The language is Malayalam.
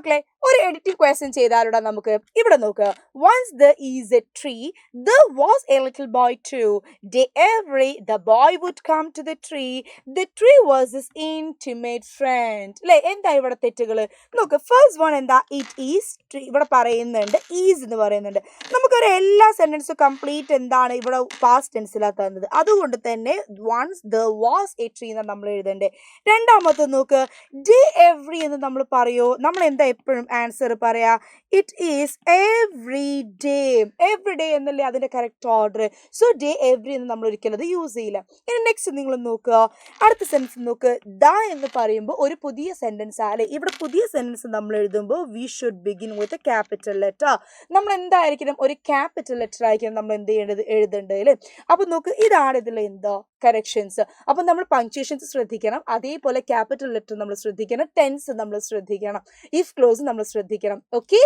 മക്കളെ ഒരു എഡിറ്റിംഗ് ക്വസ്റ്റ്യൻ ചെയ്താലൂടെ നമുക്ക്. ഇവിടെ നോക്ക്. once there is a tree, there was a little boy too. Day every the boy would come to the tree. The tree was his intimate friend. അല്ലേ? എന്താ ഇവിടെ തെറ്റുകൾ നോക്ക്. ഫസ്റ്റ് വൺ എന്താ? It is tree. ഇവിടെ പറയുന്നുണ്ട് ഈസ് എന്ന് പറയുന്നുണ്ട്. നമുക്കൊരു എല്ലാ സെന്റൻസും കംപ്ലീറ്റ് എന്താണ് ഇവിടെ പാസ്റ്റ് ടെൻസിലാണ് തന്നത്. അതുകൊണ്ട് തന്നെ once there was a tree എന്ന് നമ്മൾ എഴുതണ്ടേ. രണ്ടാമത്തെ നോക്ക്. ഡേ എവറി എന്ന് നമ്മൾ പറയോ? നമ്മൾ എന്താ എപ്പോഴും ആൻസർ പറയാ? It is every day. Every day എന്നല്ലേ അതിന്റെ correct order. So day every എന്ന് നമ്മൾ ഒരിക്കലും അത് യൂസ് ചെയ്യില്ല. ഇനി നെക്സ്റ്റ് നിങ്ങൾ നോക്കുക. അടുത്ത സെന്റൻസ് നോക്ക്. ദ എന്ന് പറയുമ്പോൾ ഒരു പുതിയ സെന്റൻസ് അല്ലെ. ഇവിടെ പുതിയ സെന്റൻസ് നമ്മൾ എഴുതുമ്പോൾ we should begin with a capital letter. നമ്മൾ എന്തായിരിക്കണം? ഒരു ക്യാപിറ്റൽ ലെറ്റർ ആയിരിക്കണം നമ്മൾ എന്ത് ചെയ്യേണ്ടത്? എഴുതേണ്ടത് അല്ലേ. അപ്പൊ നോക്ക്, ഇതാണ് ഇതിൽ എന്താ കറക്ഷൻസ്. അപ്പൊ നമ്മൾ പങ്ക്ച്വേഷൻസ് ശ്രദ്ധിക്കണം, അതേപോലെ ക്യാപിറ്റൽ ലെറ്റർ നമ്മൾ ശ്രദ്ധിക്കണം, ടെൻസ് നമ്മൾ ശ്രദ്ധിക്കണം, ഇഫ് ക്ലോസ് നമ്മൾ ശ്രദ്ധിക്കണം. ഓക്കെ.